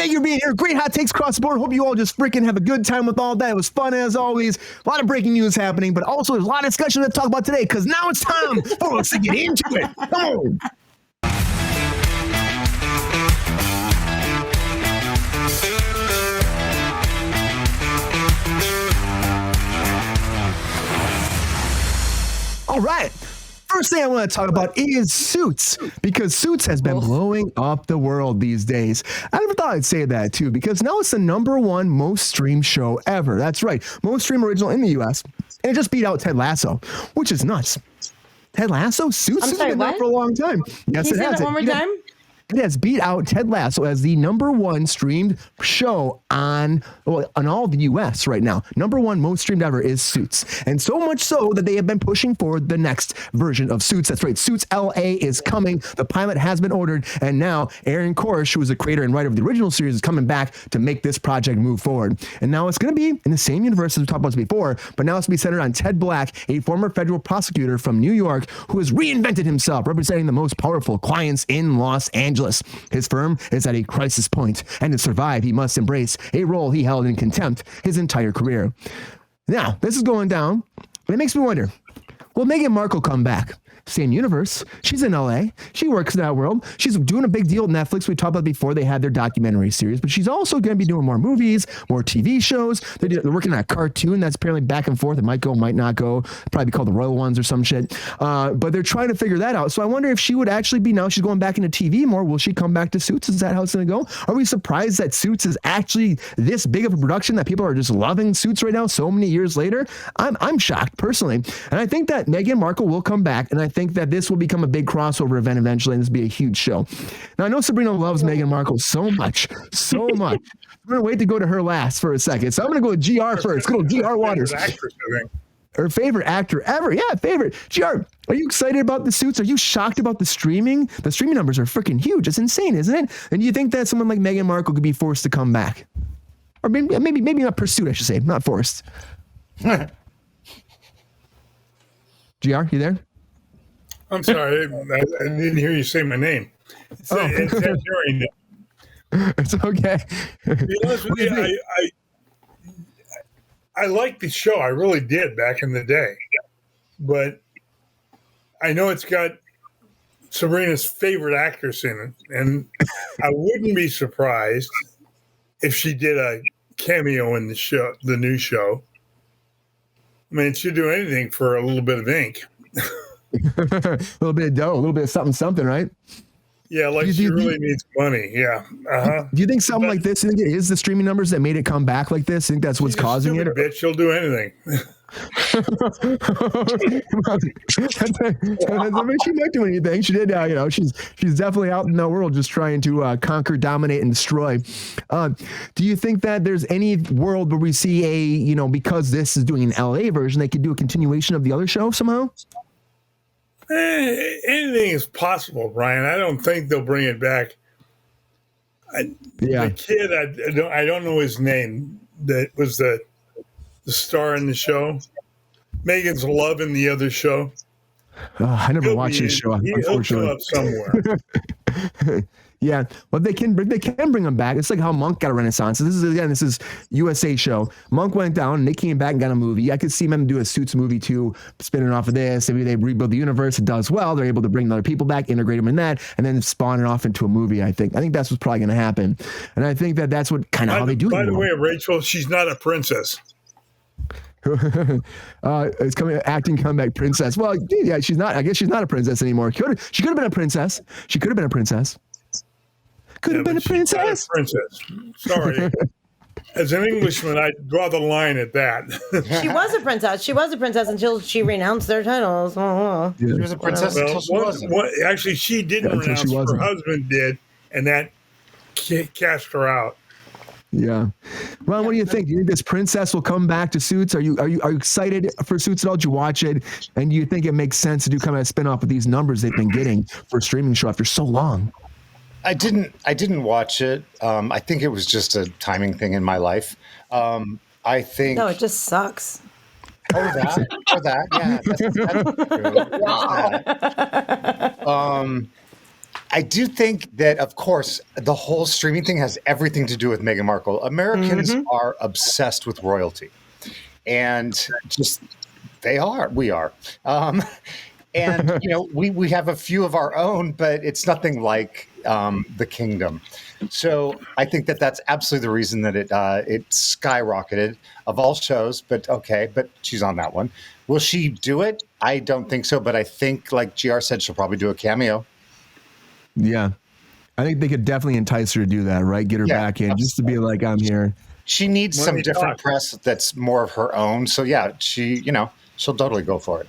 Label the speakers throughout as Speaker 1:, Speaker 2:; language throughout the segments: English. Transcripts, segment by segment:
Speaker 1: thank you for being here. Great hot takes across the board. Hope you all just freaking have a good time with all that. It was fun as always. A lot of breaking news happening, but also there's a lot of discussion to talk about today because now it's time for us to get into it. Come on. All right. First thing I want to talk about is Suits, because Suits has been blowing up the world these days. I never thought I'd say that too, because now it's the #1 most streamed show ever. That's right. Most streamed original in the US. And it just beat out Ted Lasso, which is nuts. Ted Lasso? Suits has been there for a long time. Yes,
Speaker 2: Can you say that one more time?
Speaker 1: It has beat out Ted Lasso as the #1 streamed show on all the US right now. #1 most streamed ever is Suits. And so much so that they have been pushing for the next version of Suits. That's right. Suits LA is coming. The pilot has been ordered. And now Aaron Korish, who is the creator and writer of the original series, is coming back to make this project move forward. And now it's going to be in the same universe as we talked about before, but now it's going to be centered on Ted Black, a former federal prosecutor from New York who has reinvented himself, representing the most powerful clients in Los Angeles. His firm is at a crisis point, and to survive, he must embrace a role he held in contempt his entire career. Now, this is going down, but it makes me wonder, will Meghan Markle come back? Same universe. She's in LA. She works in that world. She's doing a big deal with Netflix. We talked about before they had their documentary series, but she's also going to be doing more movies, more TV shows. They're working on a cartoon that's apparently back and forth. It might go, might not go. Probably be called The Royal Ones or some shit. But they're trying to figure that out. So I wonder if she would actually be, now she's going back into TV more. Will she come back to Suits? Is that how it's going to go? Are we surprised that Suits is actually this big of a production that people are just loving Suits right now so many years later? I'm shocked personally. And I think that Meghan Markle will come back, and I think that this will become a big crossover event eventually, and this will be a huge show. Now, I know Sabrina loves Meghan Markle so much. I'm going to wait to go to her last for a second. So I'm going to go with GR first. Go to GR Waters. Her favorite actor ever. Yeah, favorite. GR, are you excited about the Suits? Are you shocked about the streaming? The streaming numbers are freaking huge. It's insane, isn't it? And do you think that someone like Meghan Markle could be forced to come back? Or maybe not pursued, I should say, not forced. GR, you there?
Speaker 3: I'm sorry, I didn't hear you say my name. It's
Speaker 1: okay.
Speaker 3: To be honest with you, I liked the show. I really did back in the day. But I know it's got Sabrina's favorite actress in it. And I wouldn't be surprised if she did a cameo in the new show. I mean, she'd do anything for a little bit of ink.
Speaker 1: A little bit of dough, a little bit of something, right?
Speaker 3: Yeah, like she really needs money. Yeah. Uh-huh.
Speaker 1: Do you think something like this is the streaming numbers that made it come back like this? I think that's what's causing it.
Speaker 3: Bitch, she'll do anything.
Speaker 1: She might do anything. She did. She's definitely out in the world just trying to conquer, dominate, and destroy. Do you think that there's any world where we see because this is doing an LA version, they could do a continuation of the other show somehow?
Speaker 3: Anything is possible, Brian. I don't think they'll bring it back. The kid, I don't know his name. That was the star in the show. Meghan's love in the other show.
Speaker 1: I never watched this show.
Speaker 3: He'll show up somewhere.
Speaker 1: Yeah, but they can bring them back. It's like how Monk got a renaissance. This is USA show. Monk went down and they came back and got a movie. I could see them do a Suits movie too, spinning off of this. Maybe they rebuild the universe. It does well. They're able to bring other people back, integrate them in that, and then spawn it off into a movie. I think that's what's probably going to happen. And I think that's what kind of how they do it.
Speaker 3: By the way, Rachel, she's not a princess.
Speaker 1: It's coming acting comeback princess. Well, yeah, she's not. I guess she's not a princess anymore. She could have been a princess. Could have been a princess.
Speaker 3: Sorry. As an Englishman, I draw the line at that.
Speaker 2: She was a princess. She was a princess until she renounced their titles.
Speaker 4: Yeah. She was a princess until she wasn't.
Speaker 3: Actually, she didn't renounce. Her husband did, and that cast her out.
Speaker 1: Yeah. Ron, what do you think? Do you think this princess will come back to Suits? Are you excited for Suits at all? Did you watch it? And do you think it makes sense to do kind of a spin-off with these numbers they've been getting for a streaming show after so long?
Speaker 4: I didn't watch it. I think it was just a timing thing in my life. I think
Speaker 2: no, it just sucks.
Speaker 4: That, yeah, that's true. I do think that, of course, the whole streaming thing has everything to do with Meghan Markle. Americans are obsessed with royalty, and just we are. And we have a few of our own, but it's nothing like the kingdom. So I think that that's absolutely the reason that it skyrocketed of all shows. But she's on that one. Will she do it? I don't think so. But I think, like GR said, she'll probably do a cameo.
Speaker 1: Yeah, I think they could definitely entice her to do that, right? Get her back in, just to be like, I'm here.
Speaker 4: She needs some different press that's more of her own. So yeah, she'll totally go for it.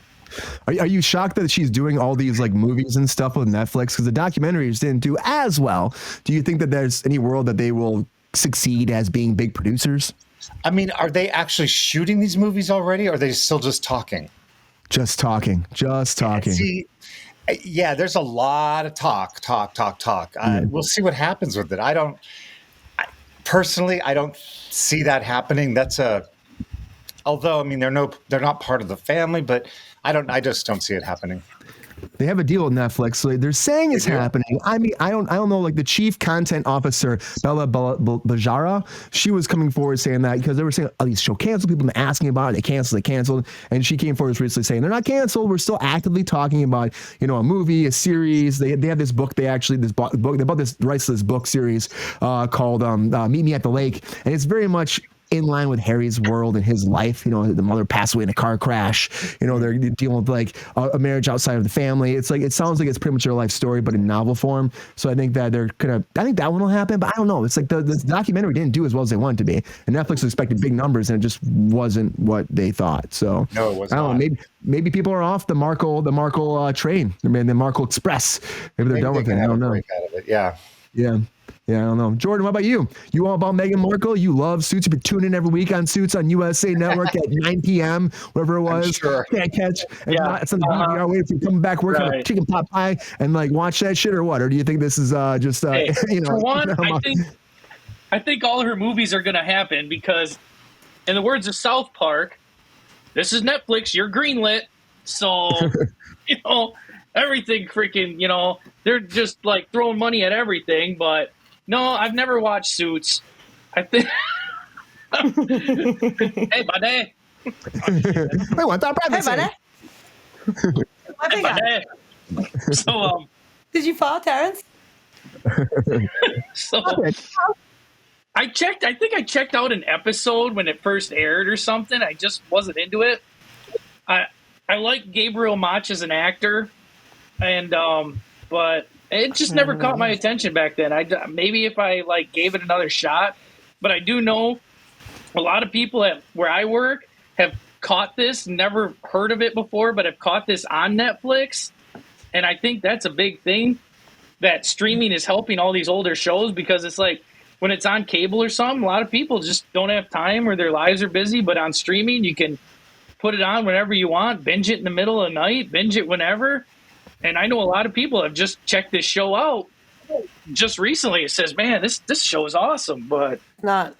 Speaker 1: Are you shocked that she's doing all these like movies and stuff with Netflix? Because the documentaries didn't do as well. Do you think that there's any world that they will succeed as being big producers?
Speaker 4: I mean, are they actually shooting these movies already, or are they still just talking?
Speaker 1: Just talking.
Speaker 4: See, yeah, there's a lot of talk. We'll see what happens with it. Personally, I don't see that happening. Although, I mean, they're not part of the family, but I just don't see it happening.
Speaker 1: They have a deal with Netflix, so they're saying it's happening. I mean, I don't know. Like the chief content officer, Bella Bajara, she was coming forward saying that because they were saying, "Oh, these show canceled." People have been asking about it. They canceled, and she came forward recently saying they're not canceled. We're still actively talking about, a movie, a series. They have this book. They bought this rights to this book series called "Meet Me at the Lake," and it's very much in line with Harry's world and his life. The mother passed away in a car crash. They're dealing with like a marriage outside of the family. It's like, it sounds like it's pretty much their life story, but in novel form. So I think that I think that one will happen, but I don't know. It's like the documentary didn't do as well as they wanted to be. And Netflix expected big numbers and it just wasn't what they thought. So
Speaker 4: no, it was
Speaker 1: I don't
Speaker 4: not.
Speaker 1: know. Maybe people are off the Markle train. I mean, the Markle Express. Maybe they're done with it. I don't know.
Speaker 4: Yeah.
Speaker 1: Yeah, I don't know. Jordan, what about you? You all about Meghan Markle? You love Suits. You've been tuning in every week on Suits on USA Network at 9 p.m., whatever it was.
Speaker 4: I'm sure.
Speaker 1: Can't catch. It's on the DVR. Wait for you coming back, work on a chicken pot pie and like watch that shit or what? Or do you think this is just,
Speaker 5: For one, I think all her movies are going to happen because, in the words of South Park, this is Netflix, you're greenlit. So, everything freaking, they're just like throwing money at everything, but no, I've never watched Suits. I think. Hey, buddy.
Speaker 1: Wait, what?
Speaker 2: Hey, buddy.
Speaker 5: Hey, buddy. So,
Speaker 2: did you follow Terrence?
Speaker 5: So, I think I checked out an episode when it first aired or something. I just wasn't into it. I like Gabriel Mach as an actor, and but it just never caught my attention back then. Maybe if I gave it another shot, but I do know a lot of people where I work have caught this, never heard of it before, but have caught this on Netflix, and I think that's a big thing that streaming is helping all these older shows because it's like when it's on cable or something, a lot of people just don't have time or their lives are busy, but on streaming you can put it on whenever you want, binge it in the middle of the night, binge it whenever. And I know a lot of people have just checked this show out just recently. It says, man, this show is awesome, but
Speaker 2: not.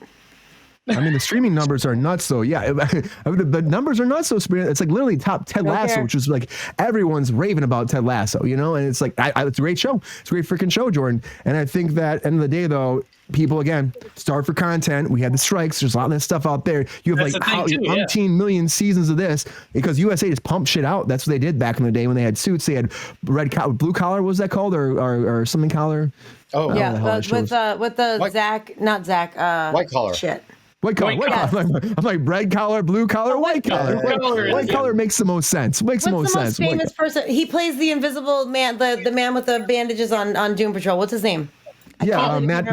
Speaker 1: I mean, the streaming numbers are nuts, though. Yeah, the numbers are nuts. So it's like literally top Ted Lasso, which is like everyone's raving about Ted Lasso, and it's like it's a great show. It's a great freaking show, Jordan. And I think that end of the day, though, people again starve for content. We had the strikes. There's a lot of that stuff out there. You have umpteen million seasons of this because USA just pumped shit out. That's what they did back in the day when they had Suits. They had blue collar. What was that called, or something collar?
Speaker 2: Oh yeah, with the
Speaker 4: White,
Speaker 2: not Zach.
Speaker 4: White collar.
Speaker 2: Shit.
Speaker 1: White collar. I'm like red collar, blue collar, white collar. White collar makes the most sense. What's the most
Speaker 2: famous person? He plays the invisible man, the man with the bandages on Doom Patrol. What's his name?
Speaker 1: Matt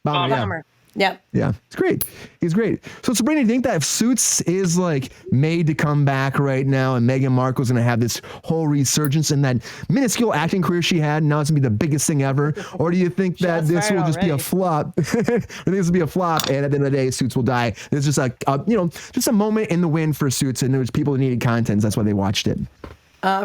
Speaker 2: Bomber. Yep.
Speaker 1: Yeah, it's great. He's great. So Sabrina, do you think that if Suits is like made to come back right now and Meghan Markle's going to have this whole resurgence in that minuscule acting career she had, now it's going to be the biggest thing ever? Or do you think that this will just be a flop? I think this will be a flop, and at the end of the day, Suits will die. It's just just a moment in the wind for Suits, and there's people who needed content. That's why they watched it.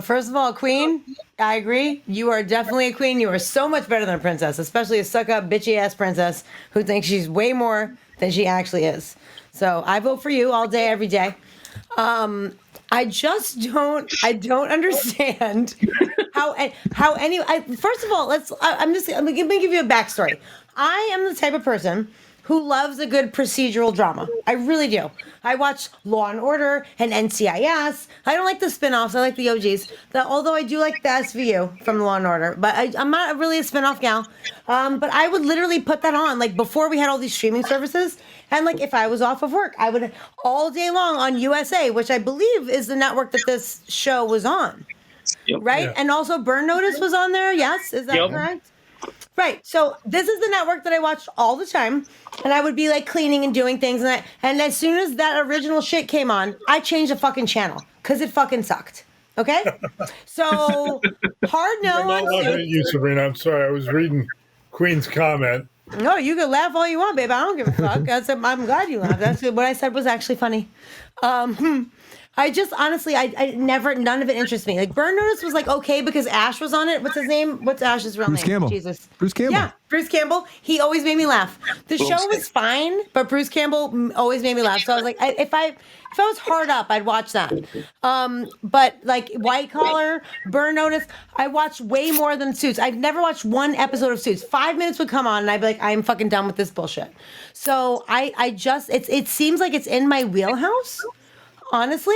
Speaker 2: First of all, Queen, I agree. You are definitely a queen. You are so much better than a princess, especially a suck-up, bitchy-ass princess who thinks she's way more than she actually is. So I vote for you all day, every day. I don't understand First of all, I'm going to give you a backstory. I am the type of person who loves a good procedural drama. I really do. I watch Law and Order and NCIS. I don't like the spinoffs. I like the OGs. Although I do like the SVU from Law and Order, but I'm not really a spinoff gal. But I would literally put that on like before we had all these streaming services. And like if I was off of work, I would all day long on USA, which I believe is the network that this show was on.
Speaker 5: Yep.
Speaker 2: Right?
Speaker 3: Yeah.
Speaker 2: And also Burn Notice was on there. Yes, is that correct? Right. So this is the network that I watched all the time, and I would be like cleaning and doing things, and as soon as that original shit came on, I changed the fucking channel because it fucking sucked. Okay. So hard no
Speaker 3: I'm not
Speaker 2: on
Speaker 3: laughing at
Speaker 2: Suits.
Speaker 3: you, Sabrina. I'm sorry. I was reading Queen's comment.
Speaker 2: No, you can laugh all you want, babe. I don't give a fuck. I'm glad you laughed. That's what I said was actually funny. I just honestly, I never, none of it interests me. Like Burn Notice was like okay because Ash was on it. What's his name? What's Ash's real
Speaker 1: Bruce
Speaker 2: name?
Speaker 1: Campbell.
Speaker 2: Jesus.
Speaker 1: Bruce Campbell.
Speaker 2: Yeah, Bruce Campbell. He always made me laugh. The show was fine, but Bruce Campbell always made me laugh. So I was like, if I was hard up, I'd watch that. But like White Collar, Burn Notice, I watched way more than Suits. I've never watched one episode of Suits. 5 minutes would come on, and I'd be like, I'm fucking done with this bullshit. So I just, it seems like it's in my wheelhouse, honestly,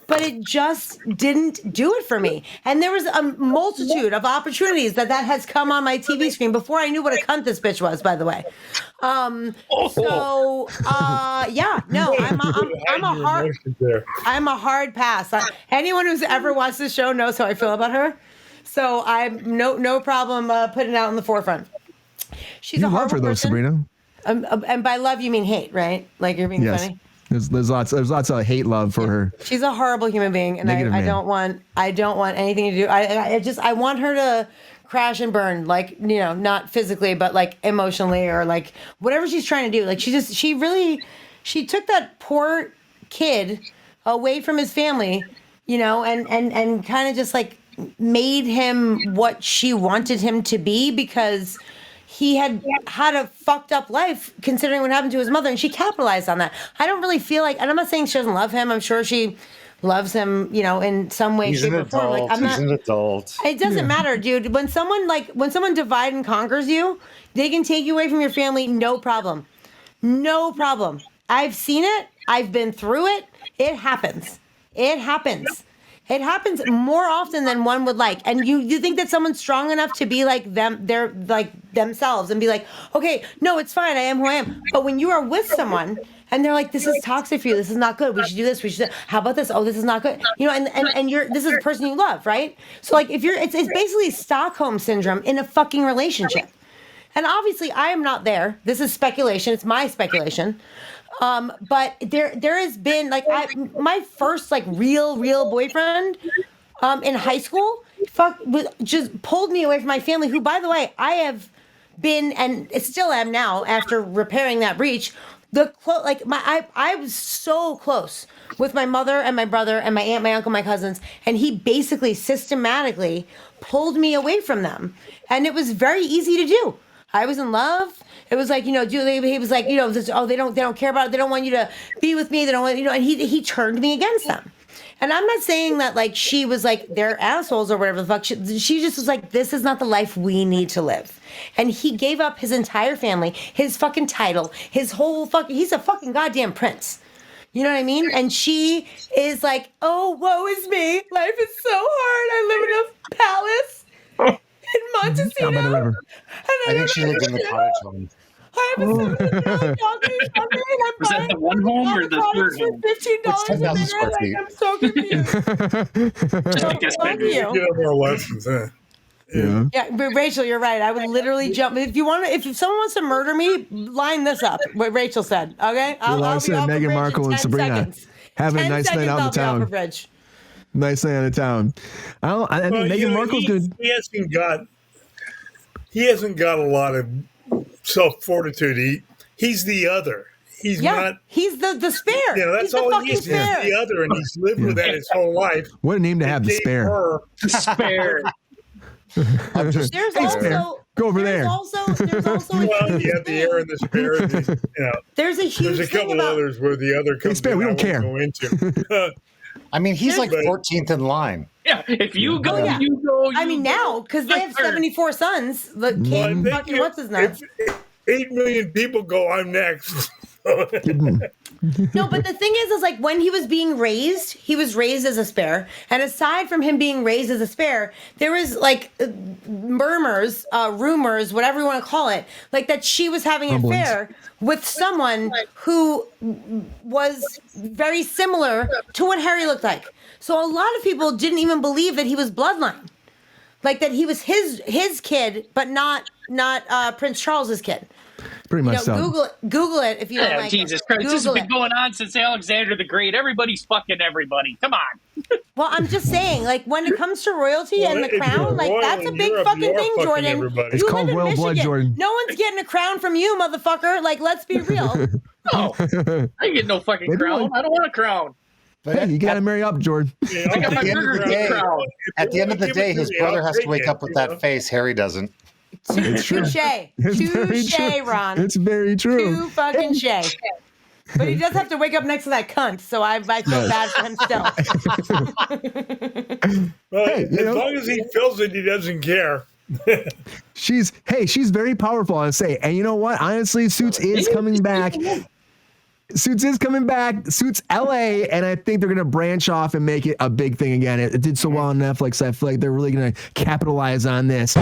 Speaker 2: but it just didn't do it for me. And there was a multitude of opportunities that has come on my TV screen before I knew what a cunt this bitch was, by the way. Yeah, no, I'm a hard pass. Anyone who's ever watched this show knows how I feel about her. So I'm no problem putting it out in the forefront. She's
Speaker 1: You
Speaker 2: a
Speaker 1: love her though,
Speaker 2: person.
Speaker 1: Sabrina.
Speaker 2: And by love you mean hate, right? Like you're being funny.
Speaker 1: There's lots of hate love for her.
Speaker 2: She's a horrible human being, and
Speaker 1: Negative
Speaker 2: I
Speaker 1: man.
Speaker 2: don't want anything to do. I want her to crash and burn, like, you know, not physically, but like emotionally or like whatever she's trying to do. Like she took that poor kid away from his family, you know, and kind of just like made him what she wanted him to be because he had a fucked up life considering what happened to his mother, and she capitalized on that. I don't really feel like, and I'm not saying she doesn't love him. I'm sure she loves him, you know, in some way, shape, or form. Like,
Speaker 4: He's an adult.
Speaker 2: It doesn't matter, dude. When someone divide and conquers you, they can take you away from your family, no problem. No problem. I've seen it. I've been through it. It happens. It happens. It happens more often than one would like. And you think that someone's strong enough to be like them, they're like themselves and be like, okay, no, it's fine. I am who I am. But when you are with someone and they're like, this is toxic for you. This is not good. We should do this. We should. How about this? Oh, this is not good. You know, and this is the person you love, right? So like it's basically Stockholm syndrome in a fucking relationship. And obviously I am not there. This is speculation. It's my speculation. But there has been like my first like real boyfriend in high school just pulled me away from my family, who, by the way, I have been and still am now after repairing that breach. I was so close with my mother and my brother and my aunt, my uncle, my cousins, and he basically systematically pulled me away from them, and it was very easy to do. I was in love. It was like, you know, he was like, you know, they don't care about it. They don't want you to be with me. They don't want, you know, and he turned me against them. And I'm not saying that like she was like they're assholes or whatever the fuck. She just was like, this is not the life we need to live. And he gave up his entire family, his fucking title, his whole he's a fucking goddamn prince. You know what I mean? And she is like, oh, woe is me. Life is so hard. I live in a palace in Montesino.
Speaker 1: Down by the river.
Speaker 4: I think she lived in the cottage home.
Speaker 2: I have a $7
Speaker 5: Was that the one home or the third home?
Speaker 2: $15 a
Speaker 4: 10,000 square
Speaker 2: minute.
Speaker 4: feet.
Speaker 2: Like, I'm so confused.
Speaker 5: Just because
Speaker 2: Fuck
Speaker 3: You
Speaker 2: you.
Speaker 3: get more lessons, huh?
Speaker 1: Yeah.
Speaker 2: Yeah, but Rachel, you're right. I would literally jump if someone wants to murder me. Line this up. What Rachel said. Okay,
Speaker 1: I said
Speaker 2: off the
Speaker 1: Meghan
Speaker 2: bridge in
Speaker 1: Markle and
Speaker 2: 10
Speaker 1: Sabrina
Speaker 2: seconds.
Speaker 1: having a
Speaker 2: 10
Speaker 1: nice night
Speaker 2: seconds,
Speaker 1: out in
Speaker 2: I'll
Speaker 1: the
Speaker 2: be off
Speaker 1: town.
Speaker 2: the bridge.
Speaker 1: Nice night out of town. I think
Speaker 3: Well,
Speaker 1: Meghan
Speaker 3: you know,
Speaker 1: Markle's good.
Speaker 3: He hasn't got a lot of self fortitude. He's the other. He's not.
Speaker 2: He's the spare.
Speaker 3: You know, that's
Speaker 2: he's the
Speaker 3: all
Speaker 2: fucking
Speaker 3: he is.
Speaker 2: spare.
Speaker 3: He's the other, and he's lived with that his whole life.
Speaker 1: What a name to have, the
Speaker 3: Gave
Speaker 1: spare.
Speaker 3: her-
Speaker 5: Spare.
Speaker 4: I'm just
Speaker 2: There's
Speaker 1: spare.
Speaker 2: also
Speaker 1: Go over
Speaker 2: there's
Speaker 1: there.
Speaker 2: Also there's also
Speaker 3: well, you have the air and the spare. And the, you know,
Speaker 2: there's a huge
Speaker 3: there's a
Speaker 2: thing
Speaker 3: couple
Speaker 2: about
Speaker 3: others where the other comes
Speaker 1: spare,
Speaker 3: in
Speaker 1: we
Speaker 3: I
Speaker 1: don't care.
Speaker 3: won't go into.
Speaker 4: I mean, he's like
Speaker 2: There's-
Speaker 4: 14th in line.
Speaker 5: Yeah, if you go,
Speaker 2: yeah.
Speaker 5: you go.
Speaker 2: I mean, now because they have 74 sons. The
Speaker 3: Well,
Speaker 2: kid,
Speaker 3: they
Speaker 2: fucking
Speaker 3: get-
Speaker 2: what's his nuts?
Speaker 3: if 8 million people go, I'm next.
Speaker 2: No, but the thing is like when he was being raised, he was raised as a spare. And aside from him being raised as a spare, there was like murmurs, rumors, whatever you want to call it, like that she was having an affair with someone who was very similar to what Harry looked like. So a lot of people didn't even believe that he was bloodline. Like that he was his kid, but not Prince Charles's kid.
Speaker 1: Pretty much so.
Speaker 2: Google it if you don't
Speaker 5: Yeah,
Speaker 2: like
Speaker 5: Jesus
Speaker 2: it.
Speaker 5: Christ. This has
Speaker 2: Google
Speaker 5: been
Speaker 2: it.
Speaker 5: going on since Alexander the Great. Everybody's fucking everybody. Come on.
Speaker 2: Well, I'm just saying, like when it comes to royalty and the
Speaker 3: if you're
Speaker 2: crown, like
Speaker 3: royal
Speaker 2: that's a
Speaker 3: in
Speaker 2: big
Speaker 3: Europe,
Speaker 2: fucking
Speaker 3: you are
Speaker 2: thing,
Speaker 3: fucking
Speaker 2: Jordan.
Speaker 3: everybody.
Speaker 1: It's
Speaker 2: You
Speaker 1: called
Speaker 2: live in
Speaker 1: royal blood,
Speaker 2: Michigan.
Speaker 1: Jordan.
Speaker 2: No one's getting a crown from you, motherfucker. Like, let's be real.
Speaker 5: No, I ain't get no fucking
Speaker 1: Maybe
Speaker 5: crown.
Speaker 1: one-
Speaker 5: I don't want a crown.
Speaker 4: But
Speaker 1: Hey, you got to marry up, Jordan.
Speaker 3: Yeah,
Speaker 5: I got my
Speaker 4: the end of
Speaker 5: Burger
Speaker 4: the
Speaker 5: King
Speaker 4: day-
Speaker 5: crown.
Speaker 4: at the end of the
Speaker 3: Give it
Speaker 4: day,
Speaker 3: to
Speaker 4: his
Speaker 3: me,
Speaker 4: brother
Speaker 3: I'll
Speaker 4: has to
Speaker 3: take
Speaker 4: wake
Speaker 3: it,
Speaker 4: up with
Speaker 3: you
Speaker 4: that
Speaker 3: know?
Speaker 4: face. Harry doesn't.
Speaker 1: It's true.
Speaker 2: Touche.
Speaker 1: It's very
Speaker 2: Touche,
Speaker 1: true.
Speaker 2: Ron.
Speaker 1: It's very true.
Speaker 2: Too fucking shay. But he does have to wake up next to that cunt, so I feel bad for him still.
Speaker 3: Well,
Speaker 1: Hey, you
Speaker 3: as
Speaker 1: know-
Speaker 3: long as he feels it, he doesn't care.
Speaker 1: She's very powerful, I say. And you know what? Honestly, Suits is coming back. Suits is coming back. Suits LA, and I think they're gonna branch off and make it a big thing again. It did so well on Netflix. I feel like they're really gonna capitalize on this.